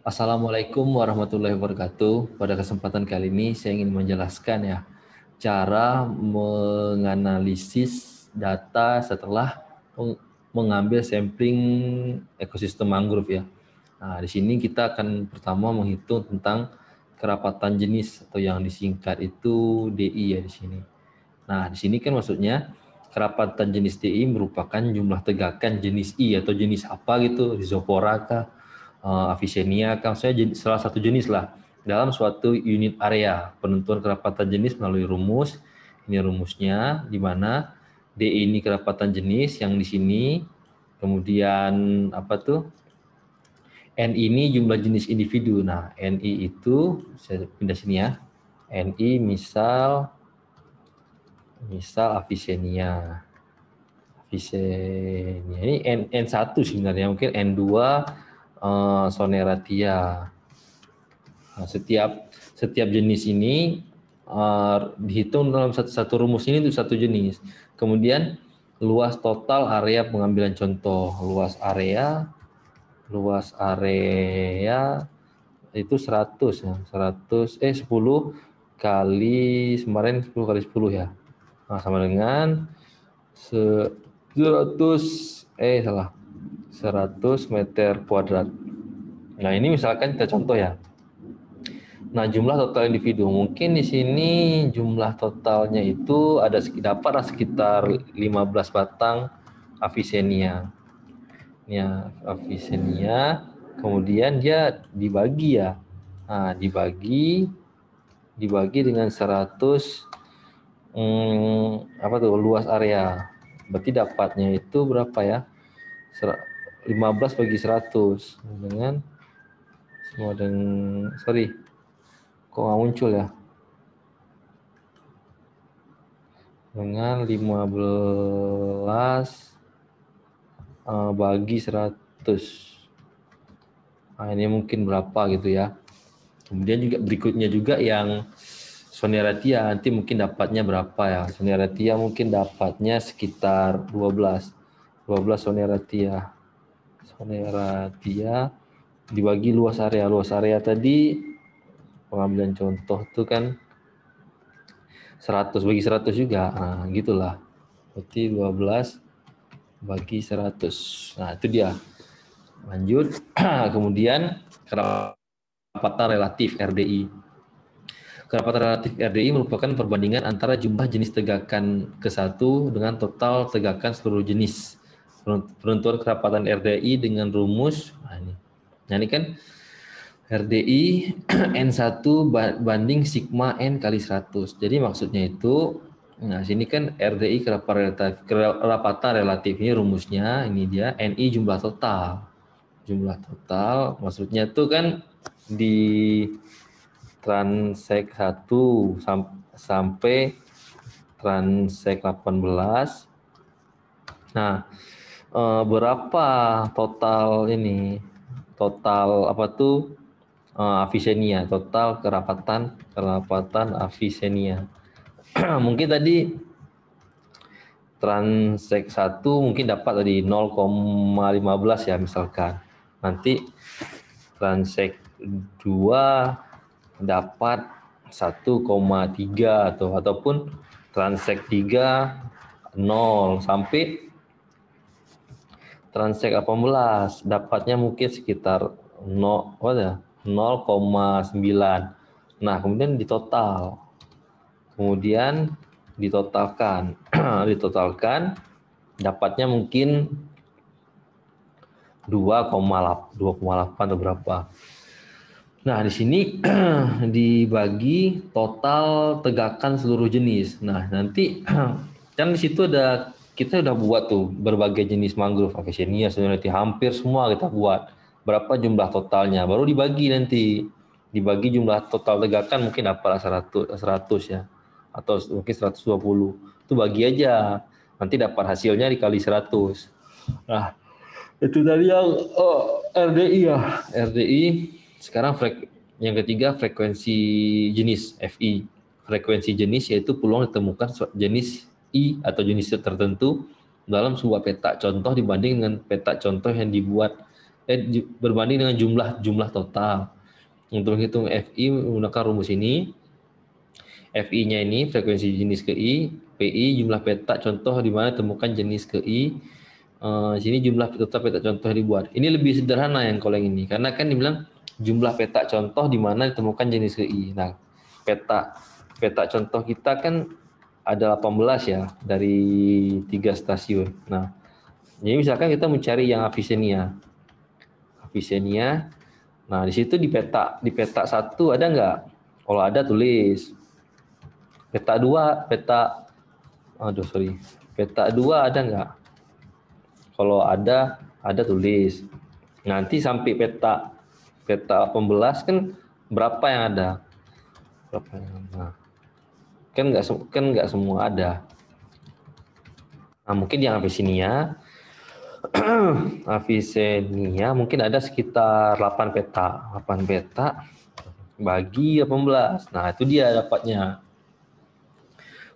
Assalamualaikum warahmatullahi wabarakatuh. Pada kesempatan kali ini saya ingin menjelaskan ya cara menganalisis data setelah mengambil sampling ekosistem mangrove ya. Nah, di sini kita akan pertama menghitung tentang kerapatan jenis atau yang disingkat itu DI ya di sini. Nah, di sini kan maksudnya kerapatan jenis DI merupakan jumlah tegakan jenis I atau jenis apa gitu, Rhizopora kah, Avicennia kah, saya salah satu jenis lah dalam suatu unit area. Penentuan kerapatan jenis melalui rumus. Ini rumusnya di mana DI ini kerapatan jenis yang di sini, kemudian apa tuh? NI ini jumlah jenis individu. Nah, NI itu saya pindah sini ya. NI misal Avicennia. Avicennia ini N1 sebenarnya, mungkin N2 Soneratia. Nah, setiap jenis ini dihitung dalam satu rumus ini untuk satu jenis. Kemudian luas total area pengambilan contoh. Luas area itu 100 ya. 10 kali kemarin 10 kali 10 ya. Nah, sama dengan 100 meter kuadrat. Nah, ini misalkan kita contoh ya. Nah, jumlah total individu mungkin di sini jumlah totalnya itu dapat sekitar 15 batang Avicennia. Ya, Avicennia. Kemudian dia dibagi ya. Nah, dibagi dengan 100 apa tuh luas area. Berarti dapatnya itu berapa ya? 15 bagi 100 dengan semua dengan kok nggak muncul ya? Dengan 15 bagi 100. Nah, ini mungkin berapa gitu ya. Kemudian juga berikutnya juga yang Soneratia nanti mungkin dapatnya berapa ya? Soneratia mungkin dapatnya sekitar 12 Soneratia. Soneratia dibagi luas area. Luas area tadi pengambilan contoh itu kan 100 bagi 100 juga. Nah, gitulah. Berarti 12 bagi 100. Nah, itu dia. Lanjut. Kemudian kerapatan relatif RDI. Kerapatan relatif RDI merupakan perbandingan antara jumlah jenis tegakan ke satu dengan total tegakan seluruh jenis. Penentuan kerapatan RDI dengan rumus. Nah, ini kan RDI N1 banding sigma N kali 100. Jadi maksudnya itu, nah sini kan RDI kerapatan relatif ini rumusnya, ini dia NI jumlah total. Jumlah total maksudnya itu kan di transek 1 sampai transek 18. Nah, berapa total ini? Total apa tuh? Avicennia, total kerapatan Avicennia. Mungkin tadi transek 1 mungkin dapat tadi 0,15 ya misalkan. Nanti transek 2 dapat 1,3 ataupun transek 3 0 sampai transek 18 dapatnya mungkin sekitar 0,9. Nah, kemudian ditotalkan dapatnya mungkin 2,8 atau berapa. Nah, di sini dibagi total tegakan seluruh jenis. Nah, nanti kan di situ kita udah buat tuh berbagai jenis mangrove, Avicennia, Sonority, hampir semua kita buat. Berapa jumlah totalnya? Baru dibagi nanti. Dibagi jumlah total tegakan mungkin dapat 100 ya. Atau mungkin 120. Itu bagi aja. Nanti dapat hasilnya dikali 100. Nah, itu tadi yang RDI ya. RDI sekarang yang ketiga frekuensi jenis FI. Frekuensi jenis yaitu peluang ditemukan jenis I atau jenis tertentu dalam sebuah peta contoh dibanding dengan peta contoh yang dibuat berbanding dengan jumlah total. Untuk menghitung FI menggunakan rumus ini, FI-nya ini frekuensi jenis ke I, PI jumlah peta contoh di mana temukan jenis ke I. Sini jumlah total peta contoh yang dibuat. Ini lebih sederhana yang kalau yang ini, karena kan dibilang jumlah peta contoh di mana ditemukan jenis ke I. Nah, peta contoh kita kan ada 18 ya dari 3 stasiun. Nah, jadi misalkan kita mencari yang Avicennia. Nah, di situ di peta 1 ada nggak? Kalau ada tulis. Peta 2 ada nggak? Kalau ada tulis. Nanti sampai peta 18 kan berapa yang ada? Nah, kan nggak semua ada. Nah, mungkin yang Avicennia mungkin ada sekitar 8 peta. 8 peta bagi 18. Nah, itu dia dapatnya.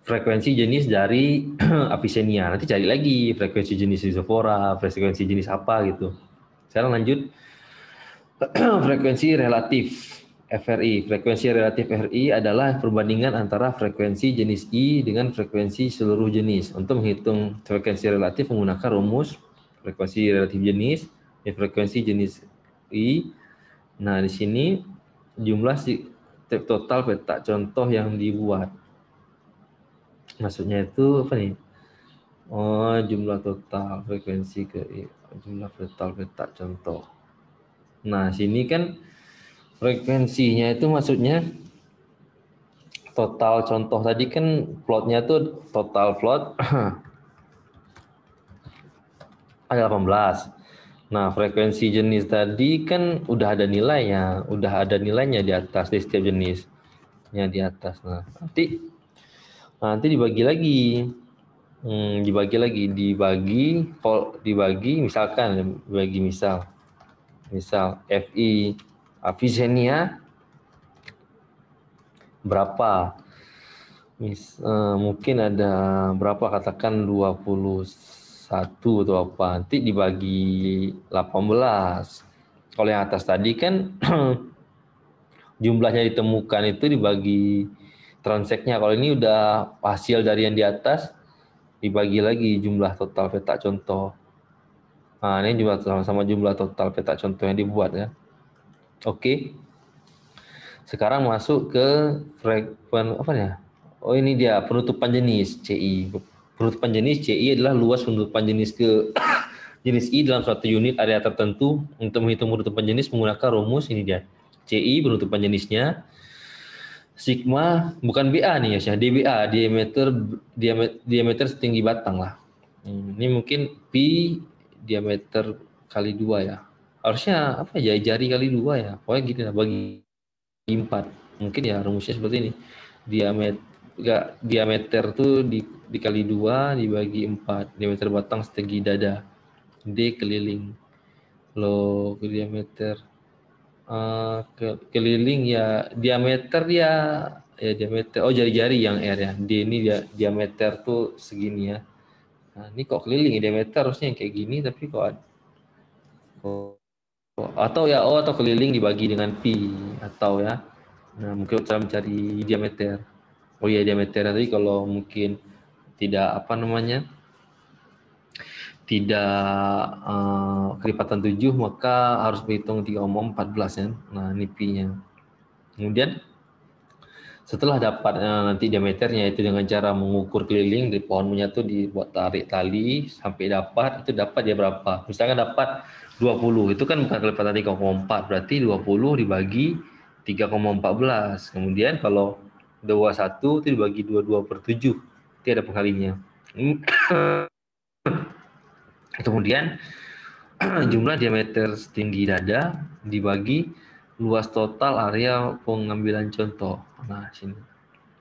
Frekuensi jenis dari Avicennia. Nanti cari lagi frekuensi jenis Rhizophora, frekuensi jenis apa gitu. Sekarang lanjut frekuensi relatif FRI. Frekuensi relatif FRI adalah perbandingan antara frekuensi jenis I dengan frekuensi seluruh jenis. Untuk menghitung frekuensi relatif menggunakan rumus frekuensi relatif jenis dan frekuensi jenis I. Nah, di sini jumlah total peta contoh yang dibuat. Maksudnya itu apa nih? Oh, jumlah total frekuensi ke jumlah total peta contoh. Nah, sini kan frekuensinya itu maksudnya total contoh tadi kan plotnya tuh total plot ada 18. Nah, frekuensi jenis tadi kan udah ada nilainya di atas di setiap jenisnya di atas. Nah, nanti dibagi lagi. Dibagi misalkan misal FI Avicennia berapa, mungkin ada berapa, katakan 21 atau apa, nanti dibagi 18. Kalau yang atas tadi kan jumlahnya ditemukan itu dibagi transeknya. Kalau ini udah hasil dari yang di atas, dibagi lagi jumlah total peta contoh. Nah, ini jumlah sama jumlah total peta contoh yang dibuat ya. Oke. Sekarang masuk ke apa ya? Oh, ini dia penutupan jenis CI. Penutupan jenis CI adalah luas penutupan jenis ke jenis I dalam suatu unit area tertentu. Untuk menghitung penutupan jenis menggunakan rumus ini dia. CI penutupan jenisnya sigma, bukan BA nih ya, DBA, diameter setinggi batang lah. Ini mungkin P diameter kali 2 ya. Harusnya apa ya, jari kali 2 ya. Pokoknya gini lah, bagi 4. Mungkin ya rumusnya seperti ini. Diameter tuh dikali 2 dibagi 4. Diameter batang setinggi dada. D keliling. Lo ke diameter keliling ya, diameter ya diameter. Oh, jari-jari yang R ya. D ini diameter tuh segini ya. Nah, ini kok keliling ya, diameter harusnya yang kayak gini, tapi atau keliling dibagi dengan pi atau ya. Nah, mungkin cara mencari diameter. Oh iya, diameter tadi kalau mungkin tidak apa namanya, tidak kelipatan 7, maka harus berhitung 3,14 ya. Nah, ini pi-nya. Kemudian setelah dapat nanti diameternya itu dengan cara mengukur keliling di pohon menyatu, dibuat tarik tali sampai dapat dia berapa. Misalkan dapat 20, itu kan bukan kelipatan 3,4, berarti 20 dibagi 3,14. Kemudian kalau 21 itu dibagi 22/7, itu ada pengkalinya. Kemudian jumlah diameter setinggi dada dibagi luas total area pengambilan contoh. Nah, sini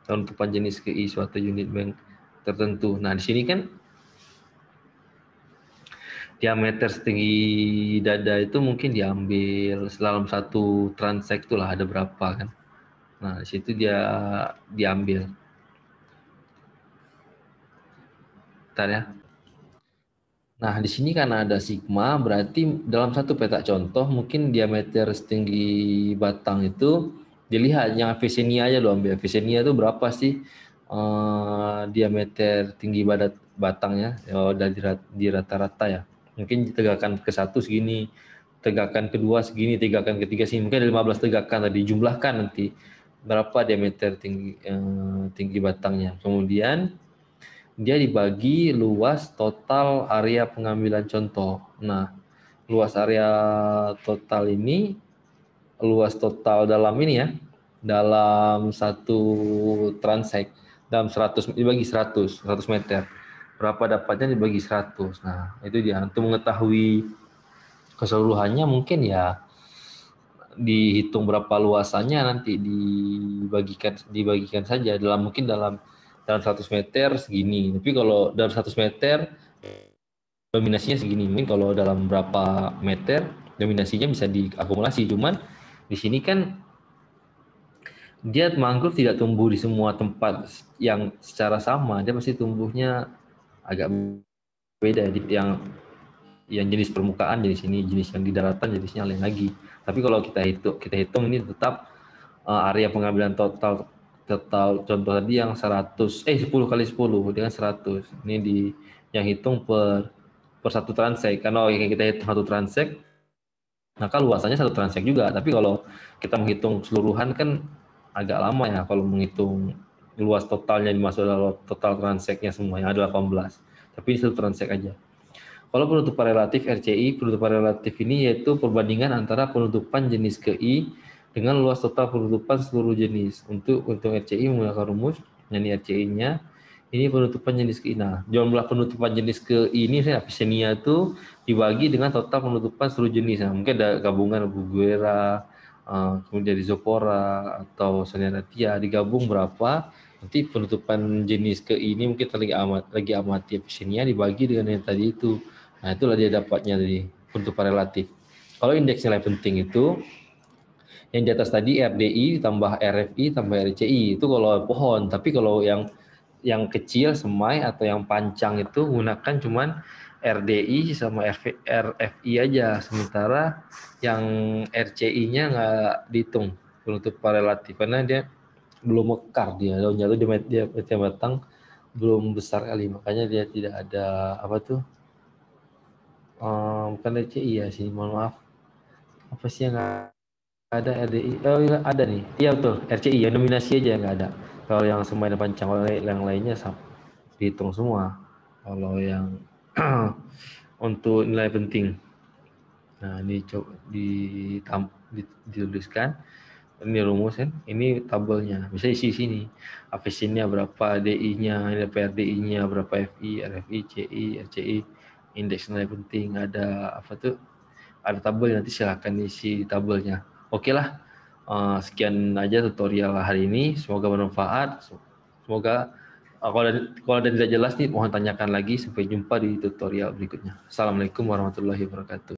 penutupan jenis KI suatu unit bank tertentu. Nah, di sini kan diameter setinggi dada itu mungkin diambil dalam satu transek itulah ada berapa kan. Nah, di situ dia diambil. Bentar ya. Nah, di sini karena ada sigma, berarti dalam satu petak contoh mungkin diameter setinggi batang itu dilihat yang Avicennia aja lo ambil. Avicennia itu berapa sih diameter tinggi badat batangnya di rata-rata ya. Mungkin tegakan ke satu segini, tegakan kedua segini, tegakan ketiga segini. Mungkin ada 15 tegakan tadi jumlahkan nanti berapa diameter tinggi batangnya. Kemudian dia dibagi luas total area pengambilan contoh. Nah, luas area total ini, luas total dalam ini ya, dalam satu transek, dalam 100, dibagi 100 meter. Berapa dapatnya dibagi 100. Nah, itu dia. Untuk mengetahui keseluruhannya mungkin ya dihitung berapa luasannya nanti dibagikan saja dalam 100 meter segini. Tapi kalau dalam 100 meter dominasinya segini. Mungkin kalau dalam berapa meter dominasinya bisa diakumulasi. Cuman di sini kan dia mangrove tidak tumbuh di semua tempat yang secara sama. Dia pasti tumbuhnya agak beda. Yang jenis permukaan jenis ini, jenis yang di daratan jenisnya lain lagi. Tapi kalau kita hitung ini tetap area pengambilan total contoh tadi yang 10 kali 10 dengan 100. Ini yang hitung per satu transek. Karena kita hitung satu transek, maka luasannya satu transek juga. Tapi kalau kita menghitung keseluruhan kan agak lama ya kalau menghitung luas totalnya dimasuk dalam total transeknya semuanya ada 18. Tapi ini satu transek aja. Kalau penutupan relatif RCI, penutupan relatif ini yaitu perbandingan antara penutupan jenis KI dengan luas total penutupan seluruh jenis. Untuk RCI menggunakan rumus, yakni RCI-nya, ini penutupan jenis KI. Nah, jumlah penutupan jenis KI ini, Avicennia itu dibagi dengan total penutupan seluruh jenis. Nah, mungkin ada gabungan Buguera, kemudian Rhizopora, atau Solanatia, digabung berapa, nanti penutupan jenis KI ini mungkin lagi amati Avicennia dibagi dengan yang tadi itu. Nah, itulah dia dapatnya dari penutupan relatif. Kalau indeks nilai penting itu yang di atas tadi RDI tambah RFI tambah RCI itu kalau pohon. Tapi kalau yang kecil semai atau yang pancang itu gunakan cuman RDI sama RFI aja. Sementara yang RCI-nya nggak dihitung penutupan relatif karena dia belum mekar daunnya tuh dia batang belum besar kali, makanya dia tidak ada apa tuh. Bukan RCI ya sih, mohon maaf. Apa sih yang ada RDI? Oh iya, ada nih. Iya betul, RCI ya nominasi aja yang nggak ada. Kalau yang semai dan pancang, kalau yang lainnya dihitung semua. Kalau yang untuk nilai penting. Nah, ini coba dituliskan. Ini rumus kan, ini tabelnya. Bisa isi sini. Avicennia berapa, DI-nya, PRDI-nya berapa, FI, RFI, CI, RCI, indeks nilai penting, ada apa tuh? Ada tabel, nanti silahkan isi tabelnya. Oke lah, sekian aja tutorial hari ini. Semoga bermanfaat. Semoga kalau ada tidak jelas nih, mohon tanyakan lagi. Sampai jumpa di tutorial berikutnya. Assalamualaikum warahmatullahi wabarakatuh.